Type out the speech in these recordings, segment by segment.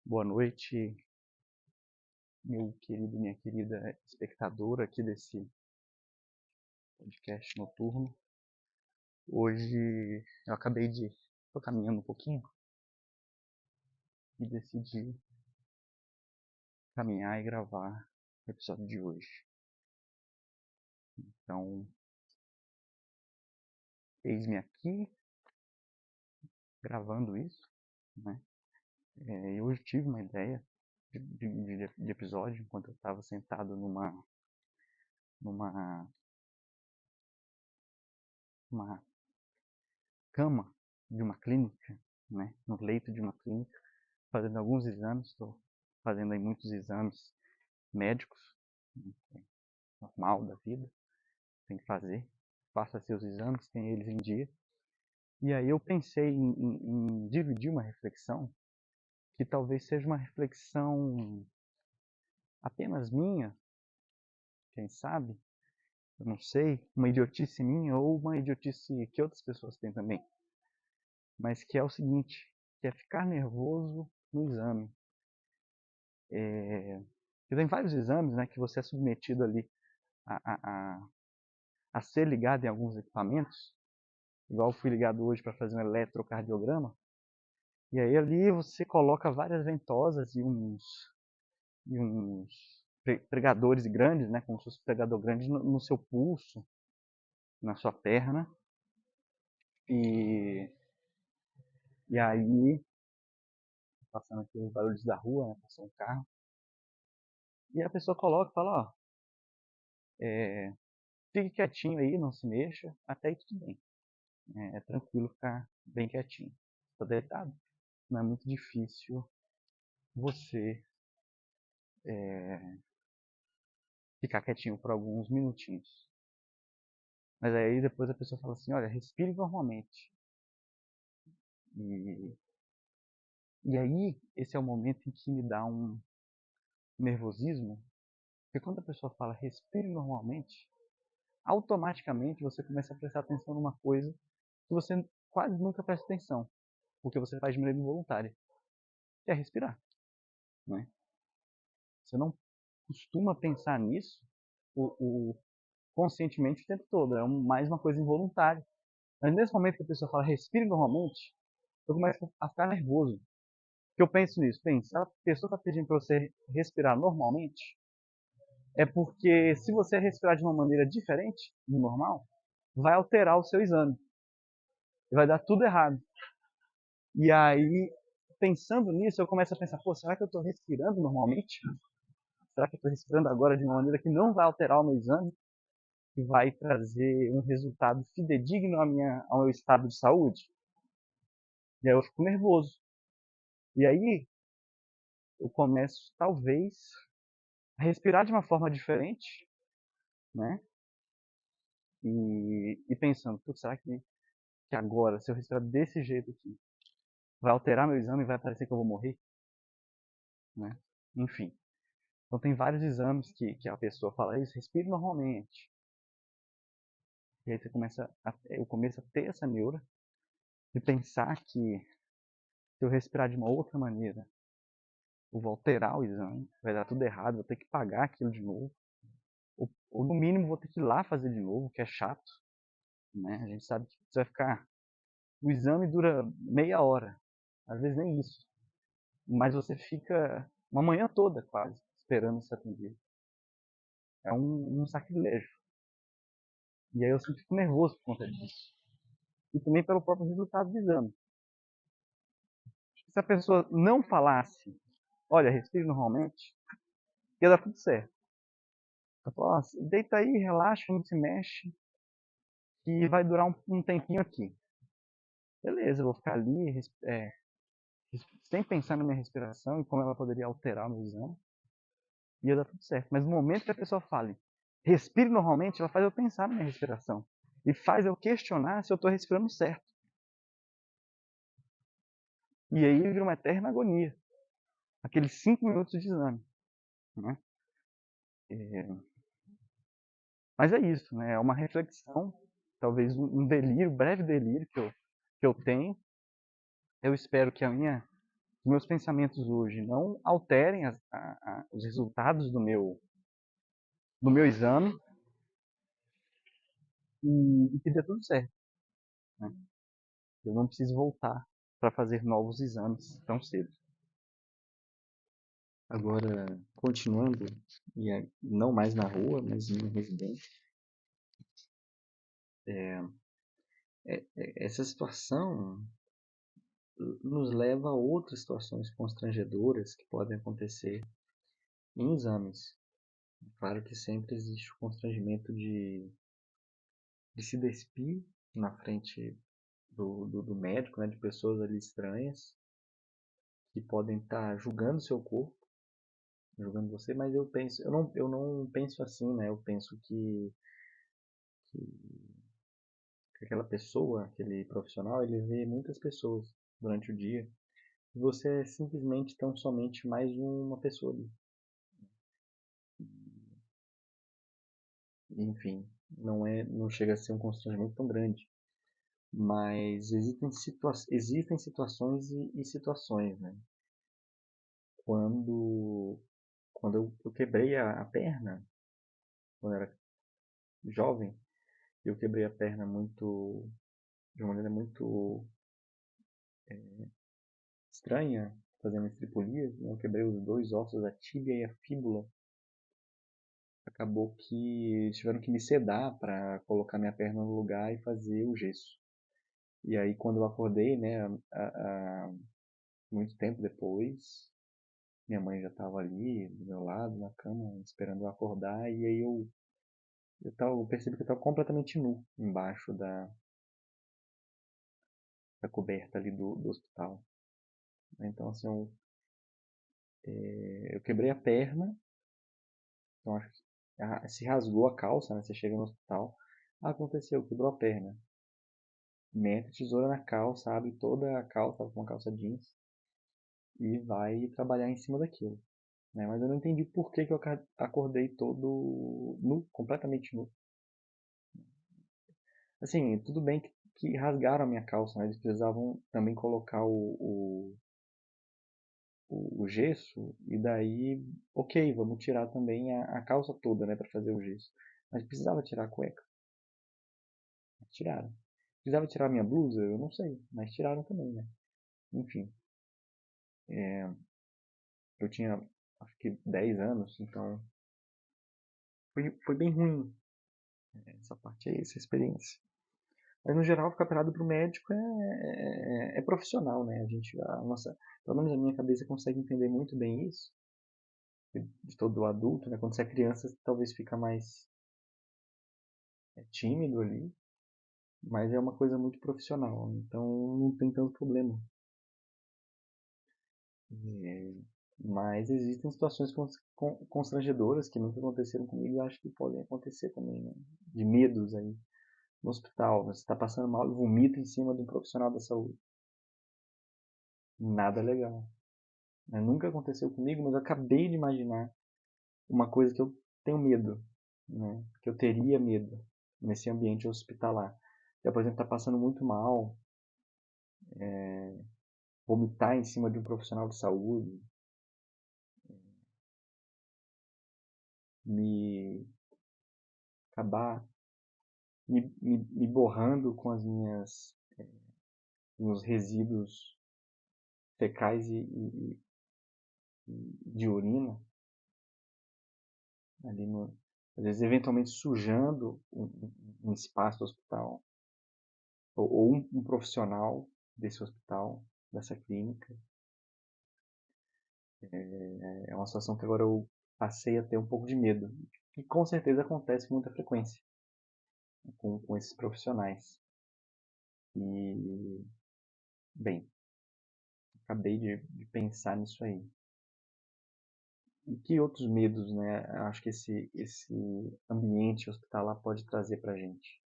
Boa noite, meu querido, minha querida espectadora aqui desse podcast noturno. Hoje eu acabei de estou caminhando um pouquinho e decidi caminhar e gravar o episódio de hoje. Então, eis-me aqui gravando isso, né? E hoje tive uma ideia de episódio enquanto eu estava sentado numa cama de uma clínica, né? No leito de uma clínica, fazendo alguns exames. Estou fazendo aí muitos exames médicos, normal da vida, tem que fazer. Faça seus exames, tem eles em dia. E aí eu pensei em dividir uma reflexão que talvez seja uma reflexão apenas minha, quem sabe, eu não sei, uma idiotice minha ou uma idiotice que outras pessoas têm também. Mas que é o seguinte, que é ficar nervoso no exame. Tem vários exames, né, que você é submetido ali a ser ligado em alguns equipamentos. Igual eu fui ligado hoje para fazer um eletrocardiograma. E aí ali você coloca várias ventosas e uns pregadores grandes, né, como se fosse um pregador grande no seu pulso, na sua perna. E aí, passando aqui os barulhos da rua, né, passou um carro. E a pessoa coloca e fala, ó, fique quietinho aí, não se mexa, até aí tudo bem. É tranquilo ficar bem quietinho. Está deitado, não é muito difícil você ficar quietinho por alguns minutinhos. Mas aí depois a pessoa fala assim, olha, respire normalmente. E aí, esse é o momento em que me dá um nervosismo, porque quando a pessoa fala respire normalmente, automaticamente você começa a prestar atenção numa coisa que você quase nunca presta atenção, porque você faz de maneira involuntária, que é respirar, né? Você não costuma pensar nisso conscientemente o tempo todo, é mais uma coisa involuntária. Mas nesse momento que a pessoa fala respire normalmente, eu começo a ficar nervoso. Que eu penso nisso, se a pessoa está pedindo para você respirar normalmente, é porque se você respirar de uma maneira diferente do normal, vai alterar o seu exame. E vai dar tudo errado. E aí, pensando nisso, eu começo a pensar, pô, será que eu estou respirando normalmente? Será que eu estou respirando agora de uma maneira que não vai alterar o meu exame? Que vai trazer um resultado fidedigno ao meu estado de saúde? E aí eu fico nervoso. E aí, eu começo, talvez, a respirar de uma forma diferente, né? E pensando, putz, será que agora, se eu respirar desse jeito aqui, vai alterar meu exame e vai parecer que eu vou morrer? Né? Enfim. Então tem vários exames que a pessoa fala isso, respire normalmente. E aí eu começo a ter essa neura de pensar que se eu respirar de uma outra maneira, eu vou alterar o exame, vai dar tudo errado, vou ter que pagar aquilo de novo. Ou no mínimo vou ter que ir lá fazer de novo, que é chato. Né? A gente sabe que você vai ficar. O exame dura meia hora, às vezes nem isso. Mas você fica uma manhã toda quase esperando ser atendido. É um sacrilégio. E aí eu sempre fico nervoso por conta disso. E também pelo próprio resultado do exame. Se a pessoa não falasse, olha, respire normalmente, ia dar tudo certo. Ela fala, deita aí, relaxa, não se mexe, que vai durar um tempinho aqui. Beleza, eu vou ficar ali, sem pensar na minha respiração e como ela poderia alterar o meu exame. Ia dar tudo certo. Mas no momento que a pessoa fale, respire normalmente, ela faz eu pensar na minha respiração. E faz eu questionar se eu estou respirando certo. E aí vira uma eterna agonia. Aqueles 5 minutos de exame. Né? Mas é isso, né? É uma reflexão, talvez um delírio, breve delírio que eu tenho. Eu espero que os meus pensamentos hoje não alterem os resultados do meu exame e que dê tudo certo, né? Eu não preciso voltar para fazer novos exames tão cedo. Agora, continuando, não mais na rua, mas em residência, essa situação nos leva a outras situações constrangedoras que podem acontecer em exames. Claro que sempre existe o constrangimento de se despir na frente do médico, né, de pessoas ali estranhas que podem estar julgando seu corpo, julgando você, mas eu não penso assim, né? Eu penso que aquela pessoa, aquele profissional, ele vê muitas pessoas durante o dia e você é simplesmente tão somente mais uma pessoa ali. Enfim, não chega a ser um constrangimento tão grande. Mas existem situações e situações, né? Quando, quando eu quebrei a perna, quando eu era jovem, eu quebrei a perna de uma maneira muito estranha, fazendo estripulia. Eu quebrei os dois ossos, a tíbia e a fíbula. Acabou que eles tiveram que me sedar para colocar minha perna no lugar e fazer o gesso. E aí, quando eu acordei, né, muito tempo depois, minha mãe já estava ali do meu lado, na cama, esperando eu acordar, e aí eu percebi que eu estava completamente nu embaixo da coberta ali do hospital. Então, assim, eu quebrei a perna, então acho que se rasgou a calça, né? Você chega no hospital, aconteceu, quebrou a perna. Mete a tesoura na calça, abre toda a calça, com uma calça jeans, e vai trabalhar em cima daquilo. Né? Mas eu não entendi por que eu acordei todo nu, completamente nu. Assim, tudo bem que rasgaram a minha calça, né? Eles precisavam também colocar o gesso, e daí, ok, vamos tirar também a calça toda, né, para fazer o gesso. Mas precisava tirar a cueca. Tiraram. Precisava tirar a minha blusa? Eu não sei, mas tiraram também, né? Enfim, eu tinha acho que 10 anos, então foi bem ruim essa parte aí, essa experiência. Mas no geral, ficar pelado para o médico é profissional, né? Pelo menos a minha cabeça consegue entender muito bem isso, de todo adulto, né? Quando você é criança, talvez fica mais tímido ali, mas é uma coisa muito profissional, então não tem tanto problema. É, mas existem situações constrangedoras que nunca aconteceram comigo e acho que podem acontecer também, né? De medos aí no hospital. Você está passando mal e vomita em cima de um profissional da saúde. Nada legal. Né? Nunca aconteceu comigo, mas eu acabei de imaginar uma coisa que eu tenho medo, né? Que eu teria medo nesse ambiente hospitalar. Eu, por exemplo, está passando muito mal, vomitar em cima de um profissional de saúde, me acabar me borrando com as meus resíduos fecais de urina, ali às vezes eventualmente sujando um espaço do hospital, ou um profissional desse hospital, dessa clínica. É uma situação que agora eu passei a ter um pouco de medo, que com certeza acontece com muita frequência com esses profissionais. E, bem, acabei de pensar nisso aí. E que outros medos, né? Acho que esse ambiente hospitalar pode trazer pra gente.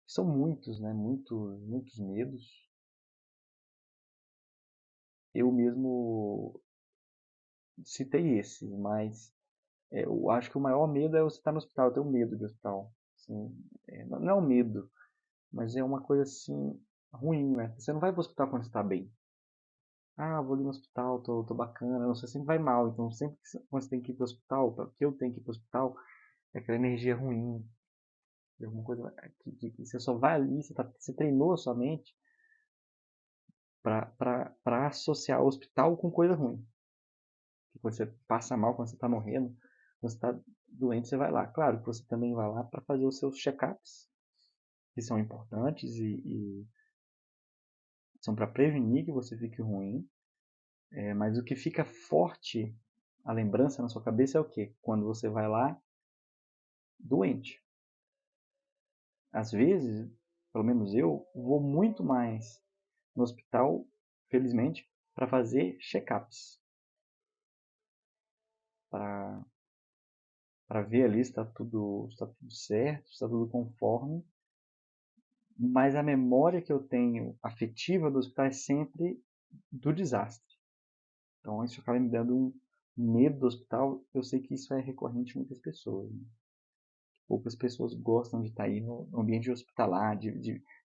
São muitos, né? Muitos medos. Eu mesmo citei esses, mas eu acho que o maior medo é você estar no hospital. Eu tenho medo de hospital. Assim, não é um medo, mas é uma coisa assim ruim, né? Você não vai para o hospital quando você está bem. Ah, vou ali no hospital, tô bacana. Você sempre vai mal. Então, sempre que você tem que ir pro hospital, que eu tenho que ir pro hospital, é aquela energia ruim. De alguma coisa que você só vai ali, você treinou a sua mente para associar o hospital com coisa ruim. Que quando você passa mal, quando você está morrendo, quando você está doente, você vai lá. Claro que você também vai lá para fazer os seus check-ups, que são importantes e são para prevenir que você fique ruim. Mas o que fica forte, a lembrança na sua cabeça é o quê? Quando você vai lá doente. Às vezes, pelo menos eu, vou muito mais no hospital, felizmente, para fazer check-ups. Para ver ali se está tudo certo, se está tudo conforme. Mas a memória que eu tenho afetiva do hospital é sempre do desastre. Então isso acaba me dando um medo do hospital. Eu sei que isso é recorrente em muitas pessoas. Né? Poucas pessoas gostam de estar aí no ambiente hospitalar.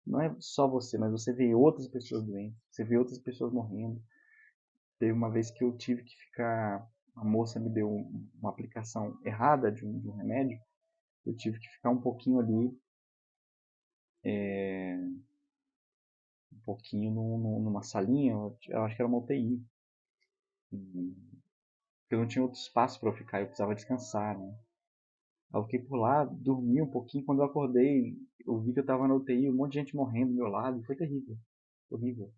Não é só você, mas você vê outras pessoas doentes, você vê outras pessoas morrendo. Teve uma vez que eu tive que ficar. A moça me deu uma aplicação errada de um remédio. Eu tive que ficar um pouquinho ali, um pouquinho numa salinha. Eu acho que era uma UTI. Porque eu não tinha outro espaço para eu ficar, eu precisava descansar, né? Aí eu fiquei por lá, dormi um pouquinho, quando eu acordei, eu vi que eu estava na UTI, um monte de gente morrendo do meu lado, foi terrível, horrível.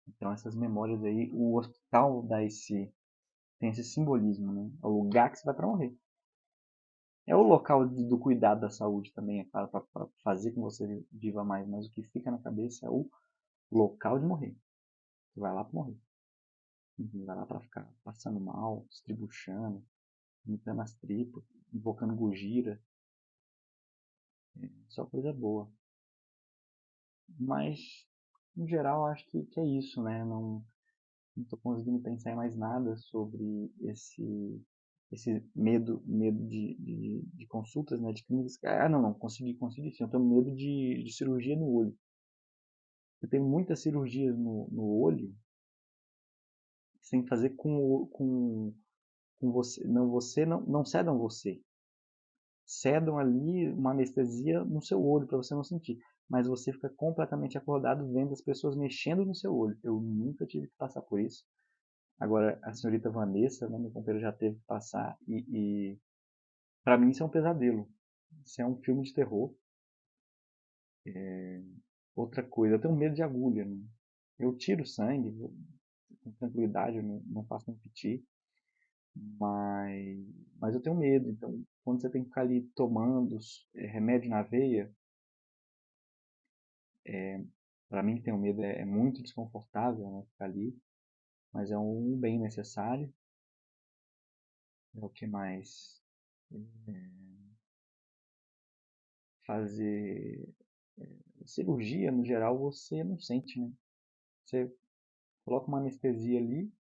Então essas memórias aí, o hospital tem esse simbolismo, né? É o lugar que você vai para morrer. É o local do cuidado da saúde também, é claro, para fazer com que você viva mais, mas o que fica na cabeça é o local de morrer. Você vai lá para morrer. Vai lá para ficar passando mal, se tribuchando, limpando as tripas, invocando Gojira, só coisa boa. Mas, no geral, acho que é isso, né? Não tô conseguindo pensar em mais nada sobre esse medo de consultas, né? De clínicas. Ah, não, consegui sim. Eu tenho medo de cirurgia no olho. Eu tenho muitas cirurgias no olho sem fazer com você. Não cedam você. Cedam ali uma anestesia no seu olho para você não sentir. Mas você fica completamente acordado vendo as pessoas mexendo no seu olho. Eu nunca tive que passar por isso. Agora, a senhorita Vanessa, né, minha companheira, já teve que passar. E para mim isso é um pesadelo. Isso é um filme de terror. Outra coisa, eu tenho medo de agulha. Né? Eu tiro sangue com tranquilidade, eu não faço um piti. Mas, mas eu tenho medo. Então, quando você tem que ficar ali tomando remédio na veia, para mim que tenho medo é muito desconfortável, né, ficar ali, mas é um bem necessário. É o que mais? Fazer cirurgia, no geral, você não sente, né? Você coloca uma anestesia ali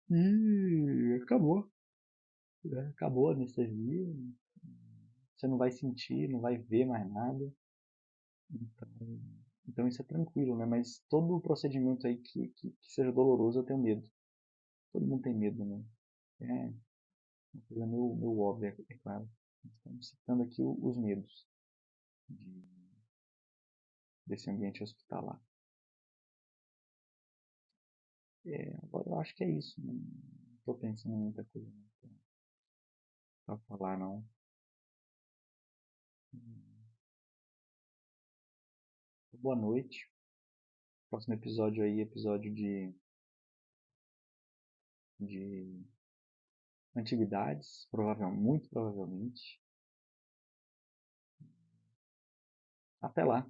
e acabou. Acabou a anestesia. Você não vai sentir, não vai ver mais nada. Então, então isso é tranquilo, né? Mas todo o procedimento aí que seja doloroso, eu tenho medo. Todo mundo tem medo, né? É uma coisa meio óbvia, é claro. Estamos citando aqui os medos de, desse ambiente hospitalar. Agora eu acho que é isso. Não estou pensando em muita coisa para falar, não. Boa noite. Próximo episódio aí, episódio de antiguidades, muito provavelmente. Até lá.